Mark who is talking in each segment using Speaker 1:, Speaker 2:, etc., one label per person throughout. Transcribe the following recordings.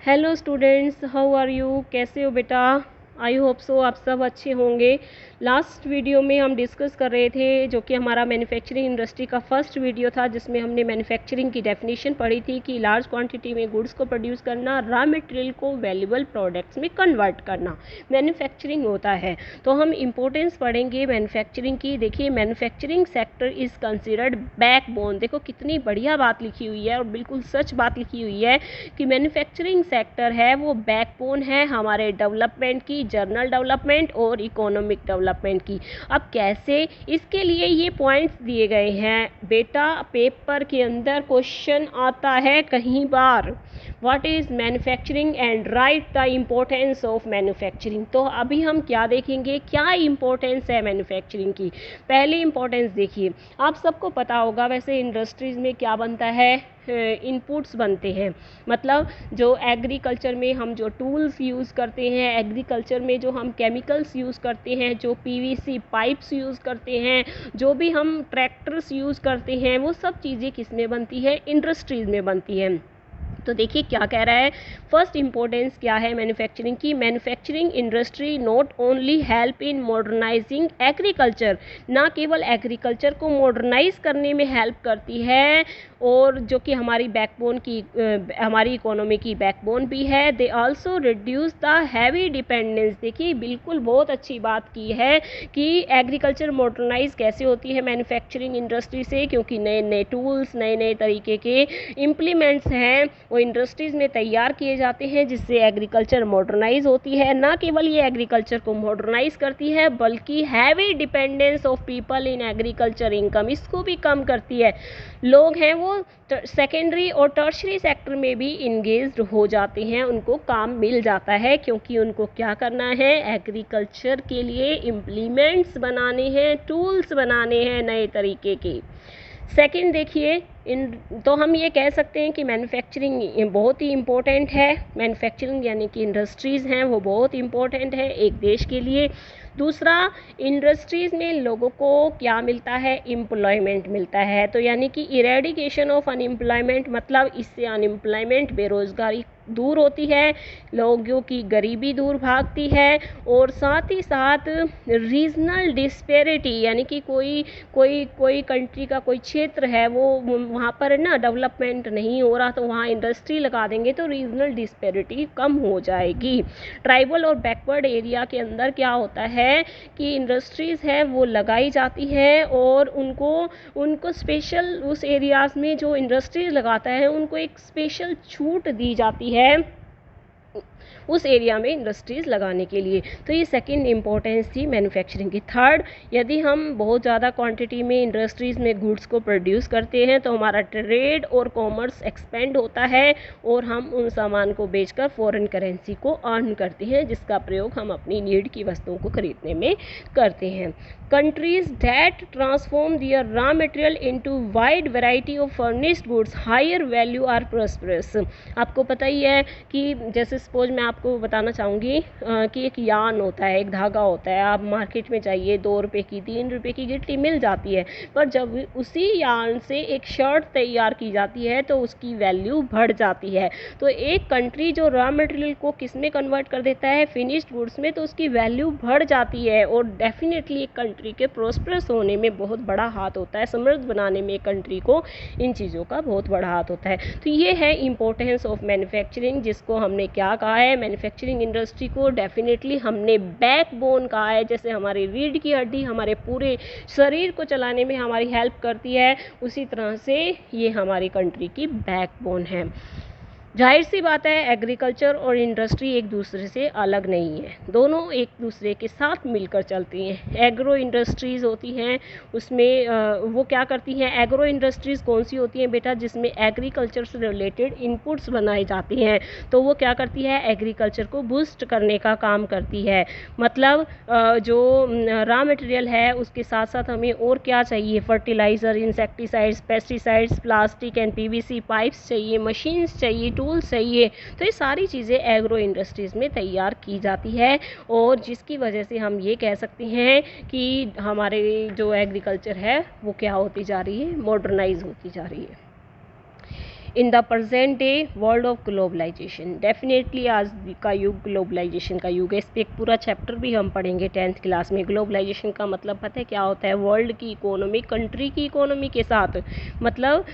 Speaker 1: Hello students, how are you? कैसे हो बेटा? आई होप सो आप सब अच्छे होंगे। लास्ट वीडियो में हम डिस्कस कर रहे थे जो कि हमारा मैन्युफैक्चरिंग इंडस्ट्री का फर्स्ट वीडियो था, जिसमें हमने मैन्युफैक्चरिंग की डेफिनेशन पढ़ी थी कि लार्ज क्वांटिटी में गुड्स को प्रोड्यूस करना, रॉ मटेरियल को वैल्यूएबल प्रोडक्ट्स में कन्वर्ट करना मैन्युफैक्चरिंग होता है। तो हम इंपॉर्टेंस पढ़ेंगे मैन्युफैक्चरिंग की। देखिए, manufacturing sector is considered backbone. देखो कितनी बढ़िया बात लिखी हुई है और बिल्कुल सच बात लिखी हुई है कि मैन्युफैक्चरिंग सेक्टर है वो बैकबोन है हमारे डेवलपमेंट की, जर्नल डेवलपमेंट और इकोनॉमिक डेवलपमेंट की। अब कैसे? इसके लिए ये पॉइंट्स दिए गए हैं बेटा। पेपर के अंदर क्वेश्चन आता है कहीं बार, what is manufacturing and write the importance of manufacturing. तो अभी हम क्या देखेंगे, क्या इम्पोर्टेंस है मैन्युफैक्चरिंग की। पहली इम्पोर्टेंस देखिए, आप सबको पता होगा वैसे इंडस्ट्रीज में क्या बनता है, इनपुट्स बनते हैं। मतलब जो एग्रीकल्चर में हम जो टूल्स यूज़ करते हैं, एग्रीकल्चर में जो हम केमिकल्स यूज़ करते हैं, जो पीवीसी पाइप्स यूज़ करते हैं, जो भी हम ट्रैक्टर्स यूज़ करते हैं, वो सब चीज़ें किस में बनती है? इंडस्ट्रीज़ में बनती हैं। तो देखिए क्या कह रहा है, फर्स्ट इंपॉर्टेंस क्या है मैन्युफैक्चरिंग की। Manufacturing industry not only help in modernising agriculture, ना केवल एग्रीकल्चर को मॉडर्नाइज करने में हेल्प करती है, और जो कि हमारी बैकबोन की हमारी इकोनॉमी की बैकबोन भी है। They also reduce the heavy dependence. देखिए बिल्कुल बहुत अच्छी बात की है कि एग्रीकल्चर मॉडर्नाइज कैसे होती है मैन्युफैक्चरिंग इंडस्ट्री से, क्योंकि नए नए टूल्स, नए नए तरीके के इम्प्लीमेंट्स हैं वो इंडस्ट्रीज़ में तैयार किए जाते हैं, जिससे एग्रीकल्चर मॉडर्नाइज होती है। ना केवल ये एग्रीकल्चर को मॉडर्नाइज करती है बल्कि heavy dependence of people in agriculture income, इसको भी कम करती है। लोग हैं वो सेकेंडरी और टर्शरी सेक्टर में भी इंगेज्ड हो जाते हैं, उनको काम मिल जाता है, क्योंकि उनको क्या करना है, एग्रीकल्चर के लिए इम्प्लीमेंट्स बनाने हैं, टूल्स बनाने हैं नए तरीके के। सेकंड देखिए, तो हम ये कह सकते हैं कि मैन्युफैक्चरिंग बहुत ही इम्पोर्टेंट है। मैन्युफैक्चरिंग यानी कि इंडस्ट्रीज़ हैं वो बहुत इम्पोर्टेंट है एक देश के लिए। दूसरा, इंडस्ट्रीज़ में लोगों को क्या मिलता है, एम्प्लॉयमेंट मिलता है। तो यानी कि इरेडिकेशन ऑफ अनएम्प्लॉयमेंट, मतलब इससे अनएम्प्लॉयमेंट, बेरोज़गारी दूर होती है, लोगों की गरीबी दूर भागती है, और साथ ही साथ रीजनल डिस्पेरिटी, यानी कि कोई कोई कोई कंट्री का कोई क्षेत्र है वो वहाँ पर ना डेवलपमेंट नहीं हो रहा, तो वहाँ इंडस्ट्री लगा देंगे तो रीजनल डिस्पेरिटी कम हो जाएगी। ट्राइबल और बैकवर्ड एरिया के अंदर क्या होता है कि इंडस्ट्रीज़ है वो लगाई जाती है, और उनको उनको स्पेशल, उस एरियाज़ में जो इंडस्ट्रीज लगाता है उनको एक स्पेशल छूट दी जाती है उस एरिया में इंडस्ट्रीज़ लगाने के लिए। तो ये सेकंड इम्पोर्टेंस थी मैन्युफैक्चरिंग की। थर्ड, यदि हम बहुत ज़्यादा क्वांटिटी में इंडस्ट्रीज़ में गुड्स को प्रोड्यूस करते हैं तो हमारा ट्रेड और कॉमर्स एक्सपेंड होता है, और हम उन सामान को बेचकर फॉरेन करेंसी को अर्न करते हैं, जिसका प्रयोग हम अपनी नीड की वस्तुओं को खरीदने में करते हैं। Countries that transform their raw material into wide variety of furnished goods higher value are prosperous. आपको पता ही है कि जैसे सपोज मैं आपको बताना चाहूँगी कि एक यार्न होता है, एक धागा होता है, आप मार्केट में जाइए 2 रुपये की, 3 रुपये की गिट्टी मिल जाती है, पर जब उसी यार्न से एक शर्ट तैयार की जाती है तो उसकी वैल्यू बढ़ जाती है। तो एक कंट्री जो रॉ मटेरियल को किस में कन्वर्ट कर देता है, फिनिश्ड गुड्स में, तो उसकी वैल्यू बढ़ जाती है, और डेफिनेटली एक कंट्री के प्रॉस्परस होने में बहुत बड़ा हाथ होता है, समृद्ध बनाने में कंट्री को इन चीज़ों का बहुत बड़ा हाथ होता है। तो ये है इम्पोर्टेंस ऑफ मैन्युफैक्चरिंग, जिसको हमने क्या कहा है, मैन्युफैक्चरिंग इंडस्ट्री को डेफिनेटली हमने बैकबोन कहा है। जैसे हमारी रीढ़ की हड्डी हमारे पूरे शरीर को चलाने में हमारी हेल्प करती है, उसी तरह से ये हमारी कंट्री की बैकबोन है। जाहिर सी बात है एग्रीकल्चर और इंडस्ट्री एक दूसरे से अलग नहीं है, दोनों एक दूसरे के साथ मिलकर चलती हैं। एग्रो इंडस्ट्रीज़ होती हैं, उसमें वो क्या करती हैं, एग्रो इंडस्ट्रीज़ कौन सी होती हैं बेटा, जिसमें एग्रीकल्चर से रिलेटेड इनपुट्स बनाई जाती हैं। तो वो क्या करती है, एग्रीकल्चर को बूस्ट करने का काम करती है। मतलब जो रॉ मटेरियल है उसके साथ साथ हमें और क्या चाहिए, fertiliser, insecticides, pesticides, plastic and PVC pipes चाहिए, मशीन्स चाहिए, टूल्स चाहिए। तो ये सारी चीज़ें एग्रो इंडस्ट्रीज़ में तैयार की जाती है, और जिसकी वजह से हम ये कह सकते हैं कि हमारे जो एग्रीकल्चर है वो क्या होती जा रही है, मॉडर्नाइज होती जा रही है। In the present day world of globalization. Definitely आज का युग ग्लोबलाइजेशन का युग है। इस पर एक पूरा चैप्टर भी हम पढ़ेंगे 10th क्लास में। ग्लोबलाइजेशन का मतलब पता है क्या होता है? वर्ल्ड की इकोनॉमी, कंट्री की इकोनॉमी के साथ मतलब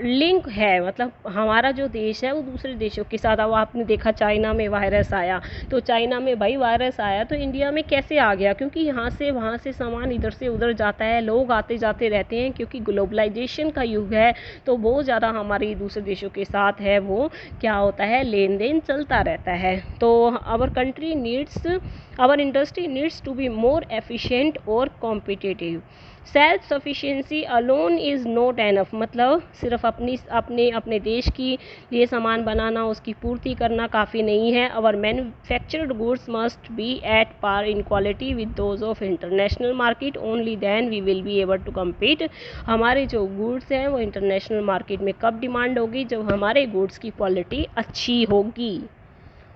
Speaker 1: लिंक है, मतलब हमारा जो देश है वो दूसरे देशों के साथ। अब आपने देखा चाइना में वायरस आया, तो चाइना में भाई वायरस आया तो इंडिया में कैसे आ गया? क्योंकि यहाँ से वहाँ से सामान इधर से उधर जाता है, लोग आते जाते रहते हैं, क्योंकि ग्लोबलाइजेशन का युग है तो बहुत ज़्यादा हमारी दूसरे देशों के साथ है वो क्या होता है, लेन देन चलता रहता है। तो our industry needs to be more efficient और competitive. Self sufficiency alone is not enough, मतलब सिर्फ अपने देश की लिए सामान बनाना, उसकी पूर्ति करना काफ़ी नहीं है। Our manufactured goods must be at par in quality with those of international market, only then we will be able to compete. हमारे जो गुड्स हैं वो इंटरनेशनल मार्केट में कब डिमांड होगी? जब हमारे गुड्स की क्वालिटी अच्छी होगी।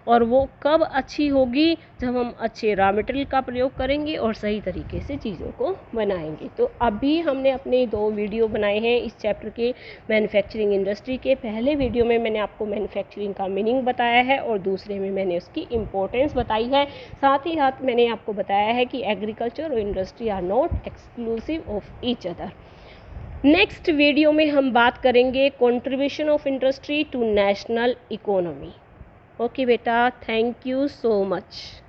Speaker 1: और वो कब अच्छी होगी? जब हम अच्छे रॉ मटेरियल का प्रयोग करेंगे और सही तरीके से चीज़ों को बनाएंगे। तो अभी हमने अपने 2 वीडियो बनाए हैं इस चैप्टर के मैन्युफैक्चरिंग इंडस्ट्री के। पहले वीडियो में मैंने आपको मैन्युफैक्चरिंग का मीनिंग बताया है और दूसरे में मैंने उसकी इम्पोर्टेंस बताई है। साथ ही साथ मैंने आपको बताया है कि एग्रीकल्चर और industry are not exclusive of each other. Next video में हम बात करेंगे contribution of industry to national economy. Okay बेटा, थैंक यू सो मच।